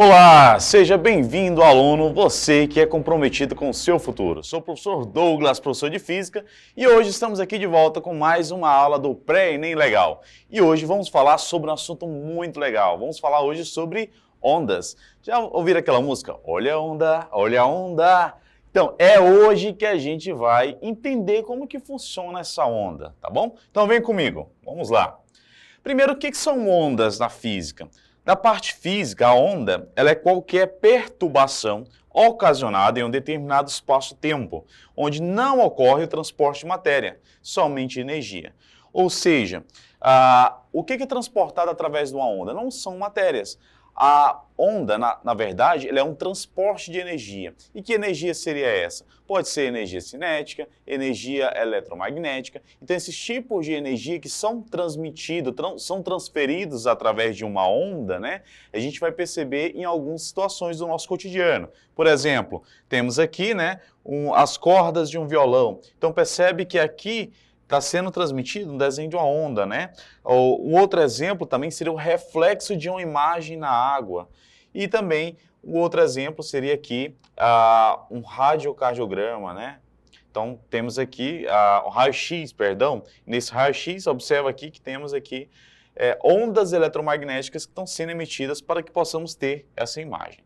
Olá, seja bem-vindo, aluno, você que é comprometido com o seu futuro. Sou o professor Douglas, professor de Física, e hoje estamos aqui de volta com mais uma aula do Pré-ENEM Legal. E hoje vamos falar sobre um assunto muito legal. Vamos falar hoje sobre ondas. Já ouviram aquela música? Olha a onda, olha a onda. Então, é hoje que a gente vai entender como que funciona essa onda, tá bom? Então vem comigo, vamos lá. Primeiro, o que são ondas na física? Na parte física, a onda ela é qualquer perturbação ocasionada em um determinado espaço-tempo, onde não ocorre o transporte de matéria, somente energia. Ou seja, o que é transportado através de uma onda? Não são matérias. A onda, na verdade, ela é um transporte de energia. E que energia seria essa? Pode ser energia cinética, energia eletromagnética. Então, esses tipos de energia que são transmitidos, são transferidos através de uma onda, né? A gente vai perceber em algumas situações do nosso cotidiano. Por exemplo, temos aqui, né, as cordas de um violão. Então, percebe que aqui está sendo transmitido um desenho de uma onda, né? Um outro exemplo também seria o reflexo de uma imagem na água. E também o outro exemplo seria aqui um radiocardiograma, né? Então temos aqui o raio-x, perdão. Nesse raio-x, observa aqui que temos aqui ondas eletromagnéticas que estão sendo emitidas para que possamos ter essa imagem.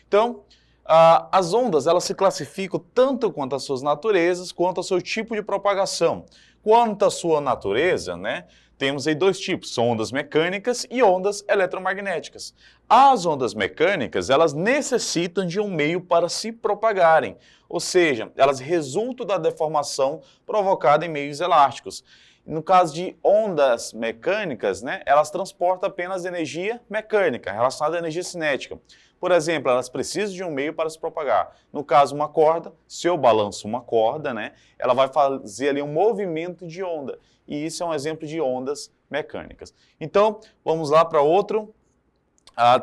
Então, as ondas elas se classificam tanto quanto as suas naturezas, quanto ao seu tipo de propagação. Quanto à sua natureza, né, temos aí dois tipos, são ondas mecânicas e ondas eletromagnéticas. As ondas mecânicas, elas necessitam de um meio para se propagarem, ou seja, elas resultam da deformação provocada em meios elásticos. No caso de ondas mecânicas, né, elas transportam apenas energia mecânica, relacionada à energia cinética. Por exemplo, elas precisam de um meio para se propagar. No caso, uma corda, se eu balanço uma corda, né, ela vai fazer ali um movimento de onda. E isso é um exemplo de ondas mecânicas. Então, vamos lá para outro.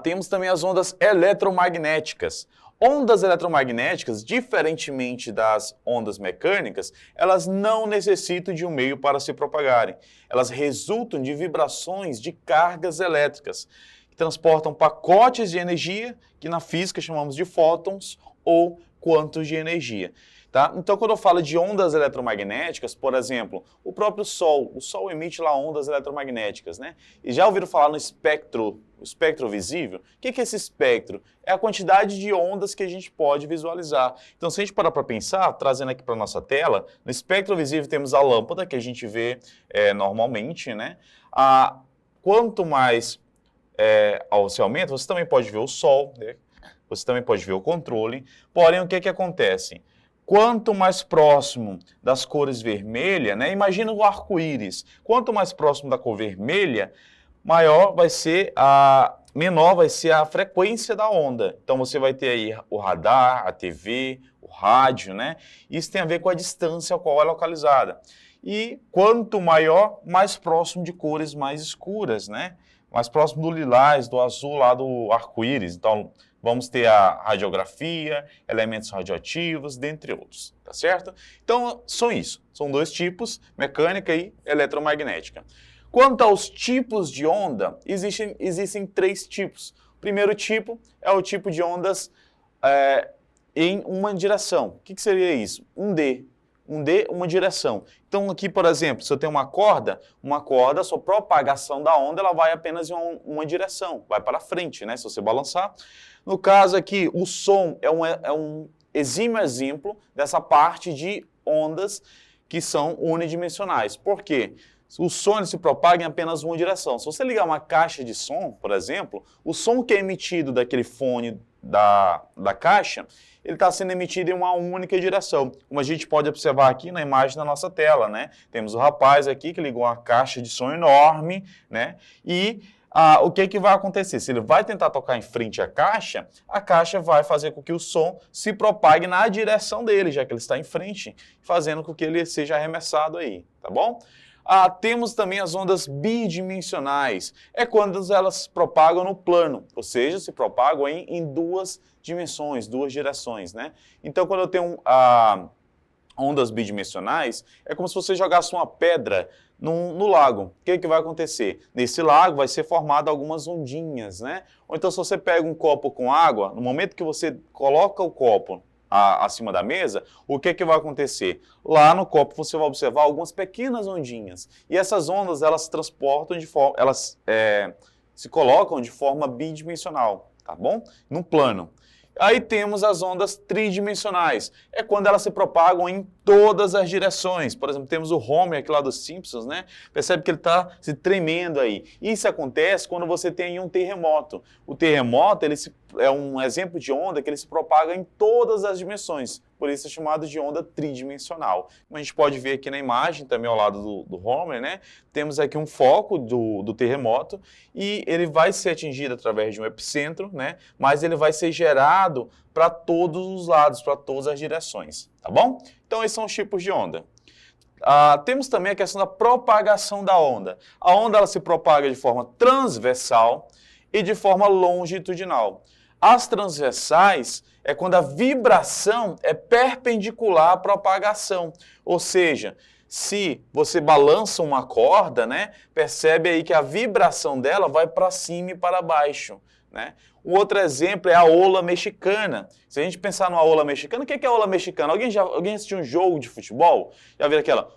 Temos também as ondas eletromagnéticas. Ondas eletromagnéticas, diferentemente das ondas mecânicas, elas não necessitam de um meio para se propagarem. Elas resultam de vibrações de cargas elétricas, que transportam pacotes de energia, que na física chamamos de fótons ou quantos de energia. Tá? Então, quando eu falo de ondas eletromagnéticas, por exemplo, o próprio Sol emite lá ondas eletromagnéticas, né? E já ouviram falar no espectro visível? O que é esse espectro? É a quantidade de ondas que a gente pode visualizar. Então, se a gente parar para pensar, trazendo aqui para a nossa tela, no espectro visível temos a lâmpada, que a gente vê normalmente, né? Quanto mais você aumenta, você também pode ver o Sol, né? Você também pode ver o controle. Porém, o que acontece? Quanto mais próximo das cores vermelhas, né? Imagina o arco-íris. Quanto mais próximo da cor vermelha, menor vai ser a frequência da onda. Então você vai ter aí o radar, a TV, o rádio, né? Isso tem a ver com a distância a qual é localizada. E quanto maior, mais próximo de cores mais escuras, né? Mais próximo do lilás, do azul lá do arco-íris. Então, vamos ter a radiografia, elementos radioativos, dentre outros, tá certo? Então, são dois tipos, mecânica e eletromagnética. Quanto aos tipos de onda, existem três tipos. O primeiro tipo é o tipo de ondas em uma direção. O que seria isso? Um D, uma direção. Então aqui, por exemplo, se eu tenho uma corda, a sua propagação da onda ela vai apenas em uma direção, vai para frente, né? Se você balançar. No caso aqui, o som é um exímio exemplo dessa parte de ondas que são unidimensionais. Por quê? O som se propaga em apenas uma direção. Se você ligar uma caixa de som, por exemplo, o som que é emitido daquele fone da caixa, ele está sendo emitido em uma única direção. Como a gente pode observar aqui na imagem da nossa tela, né? Temos o rapaz aqui que ligou uma caixa de som enorme, né? E o que vai acontecer? Se ele vai tentar tocar em frente à caixa, a caixa vai fazer com que o som se propague na direção dele, já que ele está em frente, fazendo com que ele seja arremessado aí, tá bom? Temos também as ondas bidimensionais. É quando elas se propagam no plano, ou seja, se propagam em duas dimensões, duas direções, né? Então, quando eu tenho ondas bidimensionais, é como se você jogasse uma pedra no lago. O que vai acontecer? Nesse lago vai ser formado algumas ondinhas, né? Ou então se você pega um copo com água, no momento que você coloca o copo acima da mesa, o que vai acontecer? Lá no copo você vai observar algumas pequenas ondinhas. E essas ondas, elas se transportam de forma, se colocam de forma bidimensional, tá bom? Num plano. Aí temos as ondas tridimensionais. É quando elas se propagam em todas as direções. Por exemplo, temos o Homer aqui lá dos Simpsons, né? Percebe que ele está se tremendo aí. Isso acontece quando você tem um terremoto. O terremoto é um exemplo de onda que ele se propaga em todas as dimensões. Por isso é chamado de onda tridimensional. Como a gente pode ver aqui na imagem, também ao lado do Homer, né? Temos aqui um foco do terremoto e ele vai ser atingido através de um epicentro, né? Mas ele vai ser gerado para todos os lados, para todas as direções, tá bom? Então esses são os tipos de onda. Temos também a questão da propagação da onda. A onda ela se propaga de forma transversal e de forma longitudinal. As transversais é quando a vibração é perpendicular à propagação, ou seja, se você balança uma corda, né, percebe aí que a vibração dela vai para cima e para baixo, né? O outro exemplo é a ola mexicana. Se a gente pensar numa ola mexicana, o que é a ola mexicana? Alguém assistiu um jogo de futebol? Já viu aquela,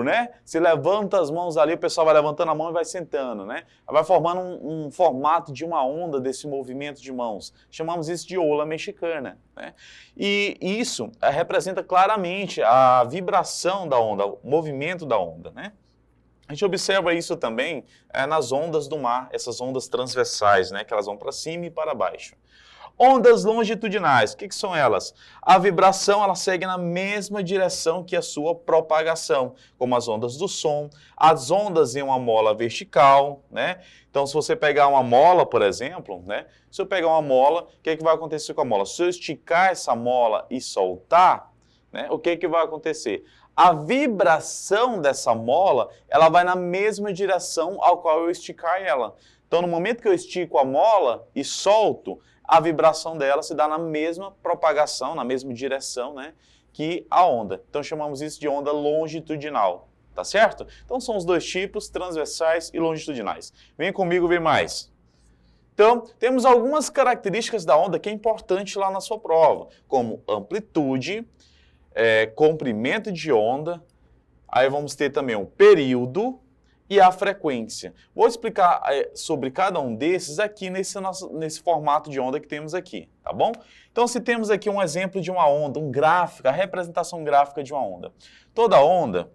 né? Se levanta as mãos ali, o pessoal vai levantando a mão e vai sentando, né? Vai formando um formato de uma onda desse movimento de mãos. Chamamos isso de ola mexicana, né? E isso representa claramente a vibração da onda, o movimento da onda, né? A gente observa isso também nas ondas do mar, essas ondas transversais, né, que elas vão para cima e para baixo. Ondas longitudinais, o que são elas? A vibração ela segue na mesma direção que a sua propagação, como as ondas do som, as ondas em uma mola vertical, né? Então, se você pegar uma mola, por exemplo, né? Se eu pegar uma mola, o que vai acontecer com a mola? Se eu esticar essa mola e soltar, né, o que vai acontecer? A vibração dessa mola, ela vai na mesma direção ao qual eu esticar ela. Então, no momento que eu estico a mola e solto, a vibração dela se dá na mesma propagação, na mesma direção, né, que a onda. Então, chamamos isso de onda longitudinal, tá certo? Então, são os dois tipos, transversais e longitudinais. Vem comigo ver mais. Então, temos algumas características da onda que é importante lá na sua prova, como amplitude, comprimento de onda, aí vamos ter também o período e a frequência. Vou explicar sobre cada um desses aqui nesse formato de onda que temos aqui, tá bom? Então, se temos aqui um exemplo de uma onda, um gráfico, a representação gráfica de uma onda. Toda onda,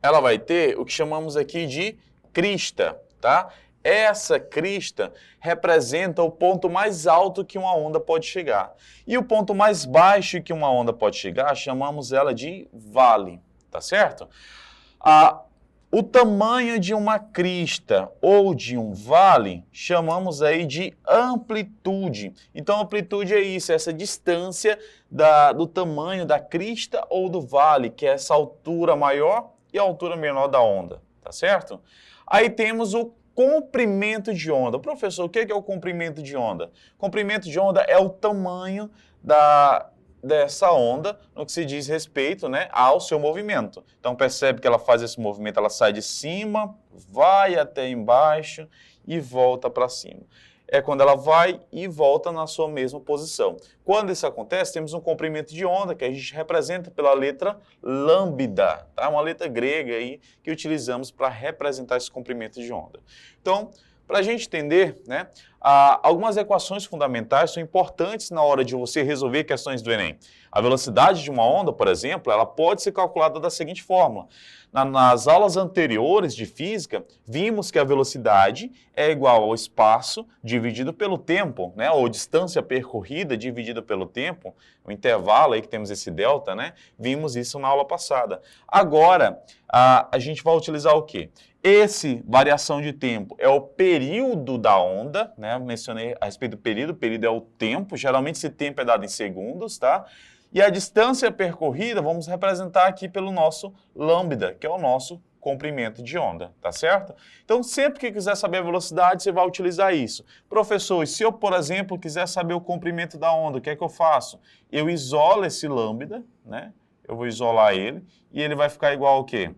ela vai ter o que chamamos aqui de crista, tá? Essa crista representa o ponto mais alto que uma onda pode chegar. E o ponto mais baixo que uma onda pode chegar, chamamos ela de vale, tá certo? O tamanho de uma crista ou de um vale, chamamos aí de amplitude. Então, amplitude é isso, essa distância do tamanho da crista ou do vale, que é essa altura maior e a altura menor da onda, tá certo? Aí temos o comprimento de onda. Professor, o que é o comprimento de onda? Comprimento de onda é o tamanho dessa onda no que se diz respeito, né, ao seu movimento. Então, percebe que ela faz esse movimento, ela sai de cima, vai até embaixo e volta para cima. É quando ela vai e volta na sua mesma posição. Quando isso acontece, temos um comprimento de onda que a gente representa pela letra lambda, tá? Uma letra grega aí que utilizamos para representar esse comprimento de onda. Então, para a gente entender, né, algumas equações fundamentais são importantes na hora de você resolver questões do Enem. A velocidade de uma onda, por exemplo, ela pode ser calculada da seguinte fórmula. Nas aulas anteriores de física, vimos que a velocidade é igual ao espaço dividido pelo tempo, né, ou distância percorrida dividida pelo tempo, o intervalo aí que temos esse delta, né? Vimos isso na aula passada. Agora, a gente vai utilizar o quê? Esse variação de tempo é o período da onda, né? Mencionei a respeito do período, o período é o tempo, geralmente esse tempo é dado em segundos, tá? E a distância percorrida vamos representar aqui pelo nosso lambda, que é o nosso comprimento de onda, tá certo? Então, sempre que quiser saber a velocidade, você vai utilizar isso. Professor, e se eu, por exemplo, quiser saber o comprimento da onda, o que é que eu faço? Eu isolo esse lambda, né? Eu vou isolar ele, e ele vai ficar igual ao quê?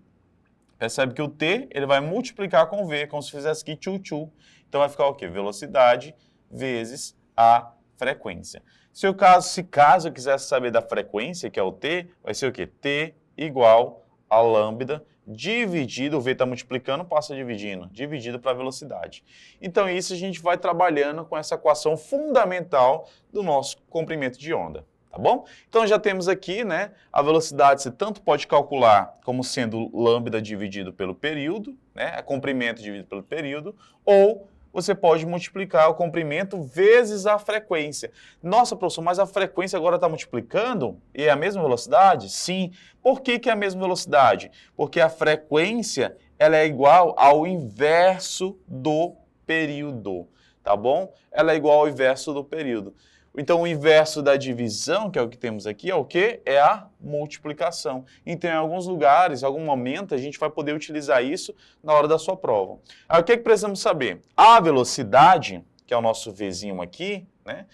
Percebe que o T ele vai multiplicar com V, como se fizesse aqui tchu-tchu. Então vai ficar o quê? Velocidade vezes a frequência. Se caso eu quisesse saber da frequência, que é o T, vai ser o quê? T igual a lambda dividido, o V está multiplicando, passa dividindo, dividido para a velocidade. Então isso a gente vai trabalhando com essa equação fundamental do nosso comprimento de onda. Tá bom? Então já temos aqui, né, a velocidade você tanto pode calcular como sendo lambda dividido pelo período, né, comprimento dividido pelo período, ou você pode multiplicar o comprimento vezes a frequência. Nossa, professor, mas a frequência agora está multiplicando e é a mesma velocidade? Sim. Por que é a mesma velocidade? Porque a frequência ela é igual ao inverso do período, tá bom? Ela é igual ao inverso do período. Então, o inverso da divisão, que é o que temos aqui, é o quê? É a multiplicação. Então, em alguns lugares, em algum momento, a gente vai poder utilizar isso na hora da sua prova. Aí, o que precisamos saber? A velocidade, que é o nosso Vzinho aqui, né?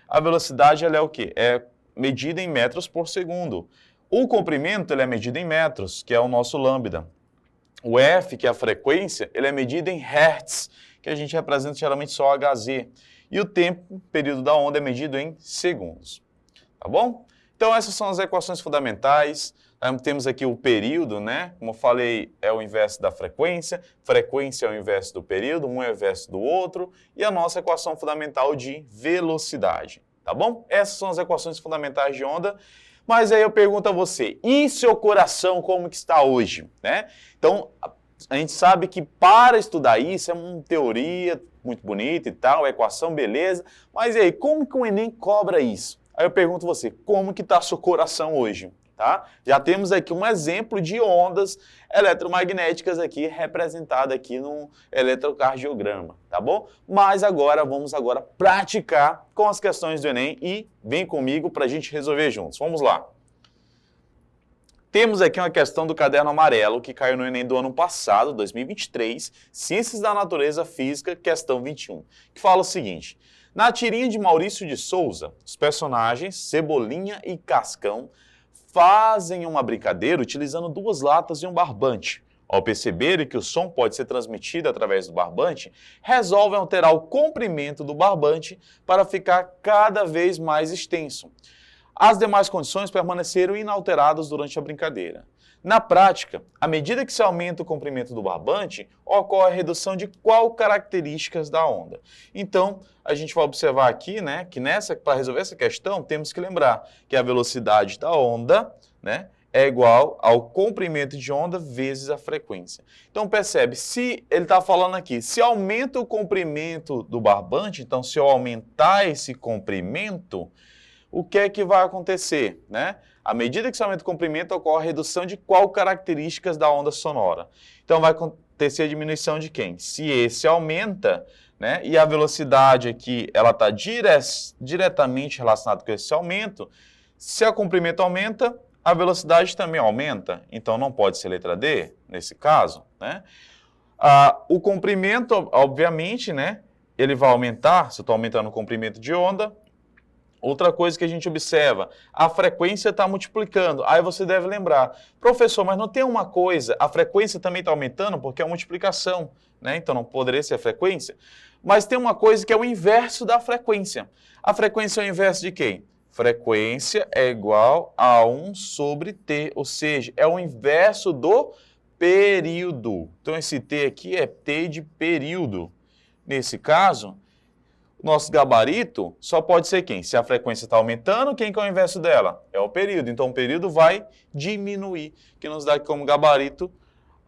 A velocidade, ela é o quê? É medida em metros por segundo. O comprimento, ele é medido em metros, que é o nosso lambda. O F, que é a frequência, ele é medido em hertz, que a gente representa geralmente só Hz. E o tempo, período da onda, é medido em segundos. Tá bom? Então, essas são as equações fundamentais. Temos aqui o período, né? Como eu falei, é o inverso da frequência. Frequência é o inverso do período, um é o inverso do outro. E a nossa equação fundamental de velocidade. Tá bom? Essas são as equações fundamentais de onda. Mas aí eu pergunto a você, e seu coração como que está hoje? Né? Então, a gente sabe que para estudar isso é uma teoria muito bonita e tal, a equação, beleza. Mas e aí, como que o Enem cobra isso? Aí eu pergunto a você, como que está seu coração hoje? Tá? Já temos aqui um exemplo de ondas eletromagnéticas aqui, representada aqui no eletrocardiograma, tá bom? Mas agora, vamos agora praticar com as questões do Enem e vem comigo para a gente resolver juntos. Vamos lá. Temos aqui uma questão do caderno amarelo que caiu no Enem do ano passado, 2023, Ciências da Natureza Física, questão 21, que fala o seguinte: na tirinha de Maurício de Souza, os personagens Cebolinha e Cascão fazem uma brincadeira utilizando duas latas e um barbante. Ao perceberem que o som pode ser transmitido através do barbante, resolvem alterar o comprimento do barbante para ficar cada vez mais extenso. As demais condições permaneceram inalteradas durante a brincadeira. Na prática, à medida que se aumenta o comprimento do barbante, ocorre a redução de qual características da onda. Então, a gente vai observar aqui, né, que para resolver essa questão, temos que lembrar que a velocidade da onda, né, é igual ao comprimento de onda vezes a frequência. Então, percebe, se ele está falando aqui, se aumenta o comprimento do barbante, então se eu aumentar esse comprimento, o que é que vai acontecer, né? À medida que se aumenta o comprimento, ocorre a redução de qual características da onda sonora. Então, vai acontecer a diminuição de quem? Se esse aumenta, né, e a velocidade aqui, ela está diretamente relacionada com esse aumento, se o comprimento aumenta, a velocidade também aumenta. Então, não pode ser letra D, nesse caso, né? O comprimento, obviamente, né, ele vai aumentar, se eu estou aumentando o comprimento de onda. Outra coisa que a gente observa, a frequência está multiplicando. Aí você deve lembrar, professor, mas não tem uma coisa, a frequência também está aumentando porque é uma multiplicação, né? Então não poderia ser a frequência. Mas tem uma coisa que é o inverso da frequência. A frequência é o inverso de quem? Frequência é igual a 1 sobre T, ou seja, é o inverso do período. Então esse T aqui é T de período. Nesse caso, o nosso gabarito só pode ser quem? Se a frequência está aumentando, quem que é o inverso dela? É o período. Então, o período vai diminuir, que nos dá como gabarito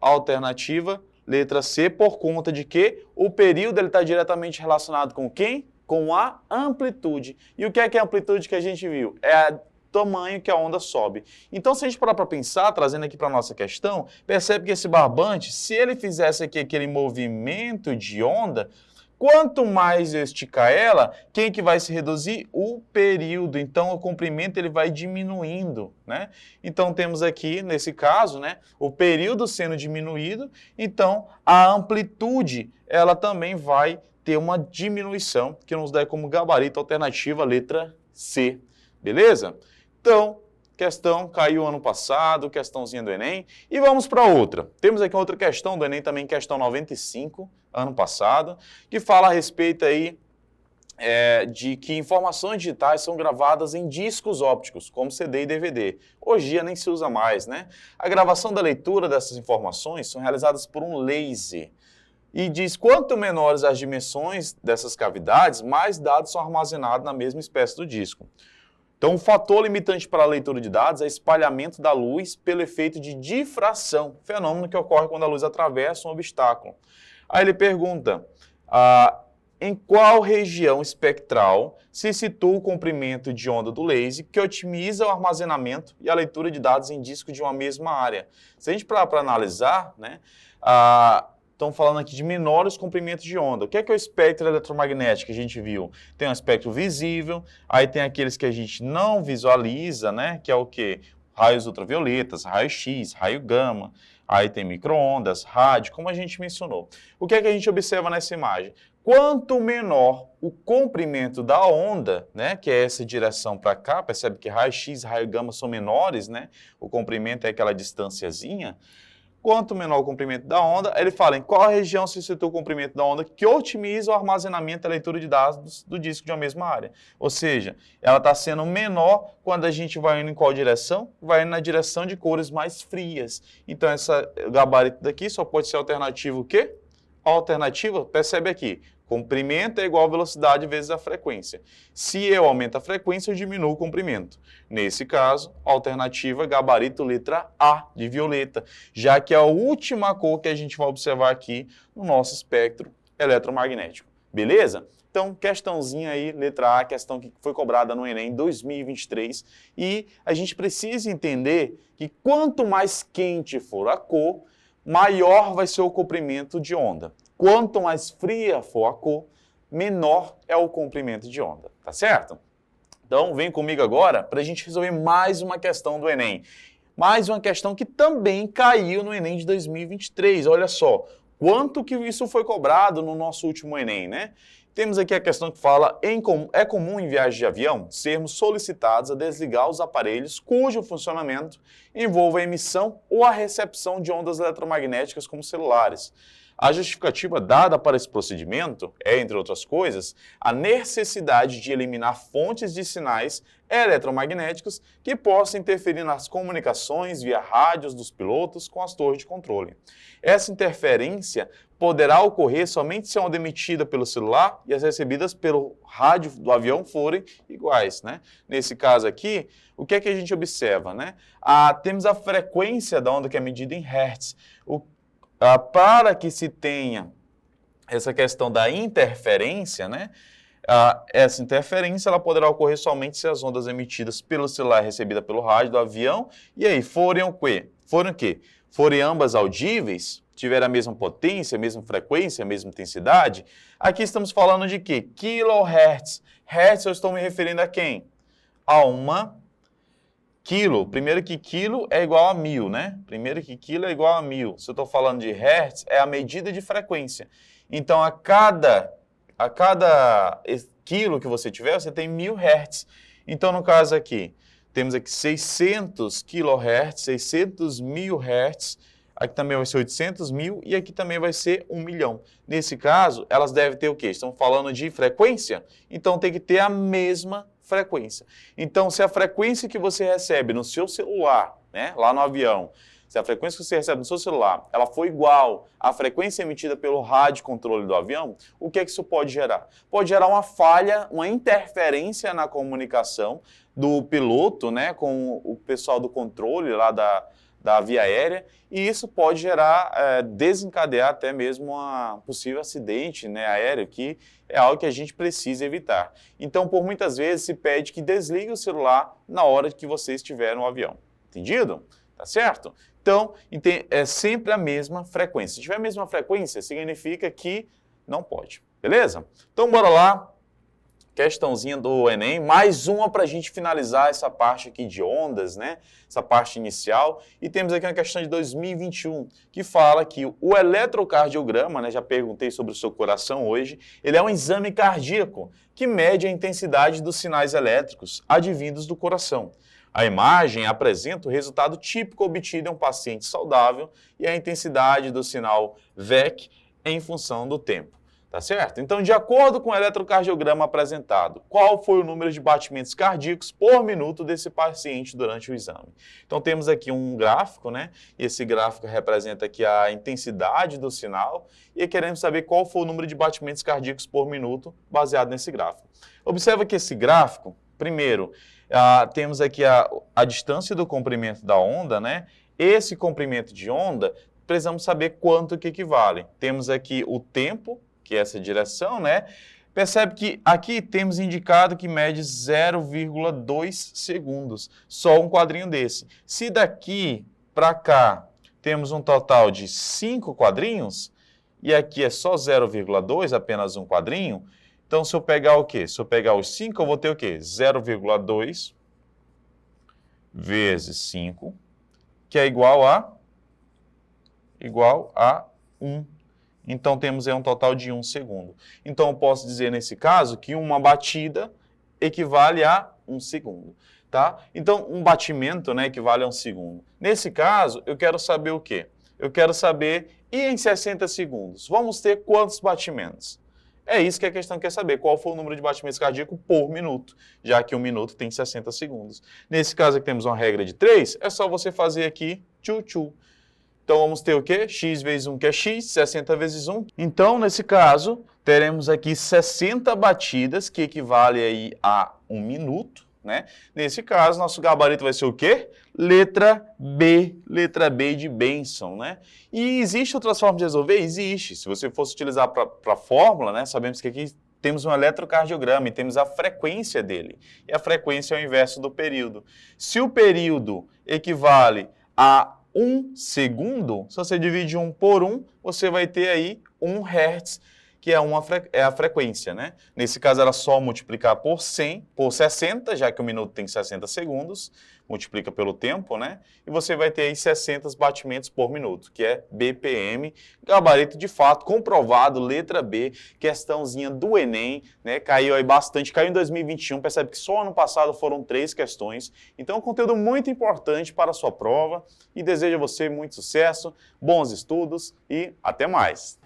a alternativa letra C, por conta de que o período está diretamente relacionado com quem? Com a amplitude. E o que é a amplitude que a gente viu? É o tamanho que a onda sobe. Então, se a gente parar para pensar, trazendo aqui para a nossa questão, percebe que esse barbante, se ele fizesse aqui aquele movimento de onda, quanto mais eu esticar ela, quem que vai se reduzir? O período. Então, o comprimento ele vai diminuindo, né? Então, temos aqui, nesse caso, né, o período sendo diminuído, então a amplitude ela também vai ter uma diminuição, que nos dá como gabarito alternativa a letra C. Beleza? Então, questão caiu ano passado, questãozinha do Enem. E vamos para outra. Temos aqui outra questão do Enem também, questão 95, ano passado, que fala a respeito aí de que informações digitais são gravadas em discos ópticos, como CD e DVD. Hoje em dia nem se usa mais, né? A gravação da leitura dessas informações são realizadas por um laser. E diz quanto menores as dimensões dessas cavidades, mais dados são armazenados na mesma espécie do disco. Então, o fator limitante para a leitura de dados é o espalhamento da luz pelo efeito de difração, fenômeno que ocorre quando a luz atravessa um obstáculo. Aí ele pergunta, em qual região espectral se situa o comprimento de onda do laser que otimiza o armazenamento e a leitura de dados em disco de uma mesma área? Se a gente parar para analisar, né, estão falando aqui de menores comprimentos de onda. O que é o espectro eletromagnético que a gente viu? Tem um espectro visível, aí tem aqueles que a gente não visualiza, né, que é o quê? Raios ultravioletas, raio-x, raio gama, aí tem micro-ondas, rádio, como a gente mencionou. O que é que a gente observa nessa imagem? Quanto menor o comprimento da onda, né, que é essa direção para cá, percebe que raio-x e raio gama são menores, né? O comprimento é aquela distânciazinha. Quanto menor o comprimento da onda, ele fala em qual região se situa o comprimento da onda que otimiza o armazenamento e a leitura de dados do disco de uma mesma área. Ou seja, ela está sendo menor quando a gente vai indo em qual direção? Vai indo na direção de cores mais frias. Então, essa gabarito daqui só pode ser alternativo o quê? A alternativa, percebe aqui, comprimento é igual a velocidade vezes a frequência. Se eu aumento a frequência, eu diminuo o comprimento. Nesse caso, alternativa gabarito letra A, de violeta, já que é a última cor que a gente vai observar aqui no nosso espectro eletromagnético. Beleza? Então, questãozinha aí, letra A, questão que foi cobrada no Enem 2023. E a gente precisa entender que quanto mais quente for a cor, maior vai ser o comprimento de onda. Quanto mais fria for a cor, menor é o comprimento de onda, tá certo? Então, vem comigo agora para a gente resolver mais uma questão do Enem. Mais uma questão que também caiu no Enem de 2023. Olha só, quanto que isso foi cobrado no nosso último Enem, né? Temos aqui a questão que fala, é comum em viagem de avião sermos solicitados a desligar os aparelhos cujo funcionamento envolva a emissão ou a recepção de ondas eletromagnéticas como celulares. A justificativa dada para esse procedimento é, entre outras coisas, a necessidade de eliminar fontes de sinais eletromagnéticos que possam interferir nas comunicações via rádios dos pilotos com as torres de controle. Essa interferência poderá ocorrer somente se a onda emitida pelo celular e as recebidas pelo rádio do avião forem iguais, né? Nesse caso aqui, o que é que a gente observa, né? Temos a frequência da onda que é medida em hertz. Para que se tenha essa questão da interferência, né? Essa interferência ela poderá ocorrer somente se as ondas emitidas pelo celular e recebidas pelo rádio do avião, e aí forem o quê? Forem ambas audíveis, tiver a mesma potência, a mesma frequência, a mesma intensidade. Aqui estamos falando de quê? Kilohertz. Hertz eu estou me referindo a quem? A uma quilo. Primeiro que quilo é igual a 1000, né? Primeiro que quilo é igual a 1000. Se eu estou falando de hertz, é a medida de frequência. Então, a cada quilo que você tiver, você tem 1000 hertz. Então, no caso aqui, temos aqui 600 kHz, 600 mil hertz. Aqui também vai ser 800 mil e aqui também vai ser 1 milhão. Nesse caso, elas devem ter o quê? Estamos falando de frequência? Então, tem que ter a mesma frequência. Então, se a frequência que você recebe no seu celular, né, lá no avião, se a frequência que você recebe no seu celular, ela for igual à frequência emitida pelo rádio controle do avião, o que é que isso pode gerar? Pode gerar uma falha, uma interferência na comunicação do piloto, né, com o pessoal do controle lá da via aérea, e isso pode gerar, desencadear até mesmo um possível acidente, né, aéreo, que é algo que a gente precisa evitar. Então, por muitas vezes, se pede que desligue o celular na hora que você estiver no avião. Entendido? Tá certo? Então, é sempre a mesma frequência. Se tiver a mesma frequência, significa que não pode. Beleza? Então, bora lá. Questãozinha do Enem, mais uma para a gente finalizar essa parte aqui de ondas, né? Essa parte inicial. E temos aqui uma questão de 2021, que fala que o eletrocardiograma, né? Já perguntei sobre o seu coração hoje, ele é um exame cardíaco que mede a intensidade dos sinais elétricos advindos do coração. A imagem apresenta o resultado típico obtido em um paciente saudável e a intensidade do sinal VEC em função do tempo. Tá certo? Então, de acordo com o eletrocardiograma apresentado, qual foi o número de batimentos cardíacos por minuto desse paciente durante o exame? Então, temos aqui um gráfico, né? E esse gráfico representa aqui a intensidade do sinal e queremos saber qual foi o número de batimentos cardíacos por minuto baseado nesse gráfico. Observa que esse gráfico, primeiro, temos aqui a distância do comprimento da onda, né? Esse comprimento de onda, precisamos saber quanto que equivale. Temos aqui o tempo, que é essa direção, né? Percebe que aqui temos indicado que mede 0,2 segundos, só um quadrinho desse. Se daqui para cá temos um total de 5 quadrinhos, e aqui é só 0,2, apenas um quadrinho, então se eu pegar o quê? Se eu pegar os 5, eu vou ter o quê? 0,2 vezes 5, que é igual a 1. Então, temos aí um total de 1 segundo. Então, eu posso dizer, nesse caso, que uma batida equivale a 1 segundo. Tá? Então, um batimento, né, equivale a 1 segundo. Nesse caso, eu quero saber o quê? Eu quero saber, e em 60 segundos, vamos ter quantos batimentos? É isso que a questão quer saber, qual foi o número de batimentos cardíacos por minuto, já que um minuto tem 60 segundos. Nesse caso aqui temos uma regra de 3, é só você fazer aqui, tchu-tchu. Então, vamos ter o quê? X vezes 1, que é X, 60 vezes 1. Então, nesse caso, teremos aqui 60 batidas, que equivale aí a 1 minuto, né? Nesse caso, nosso gabarito vai ser o quê? Letra B de Benson, né? E existe outras formas de resolver? Existe. Se você fosse utilizar para a fórmula, né? Sabemos que aqui temos um eletrocardiograma e temos a frequência dele. E a frequência é o inverso do período. Se o período equivale a 1 segundo, se você divide 1 por 1, você vai ter aí 1 Hz, que é a frequência, né? Nesse caso, era só multiplicar por 100, por 60, já que o minuto tem 60 segundos, multiplica pelo tempo, né? E você vai ter aí 60 batimentos por minuto, que é BPM, gabarito de fato, comprovado, letra B, questãozinha do Enem, né? Caiu aí bastante, caiu em 2021, percebe que só ano passado foram 3 questões, então é um conteúdo muito importante para a sua prova e desejo a você muito sucesso, bons estudos e até mais!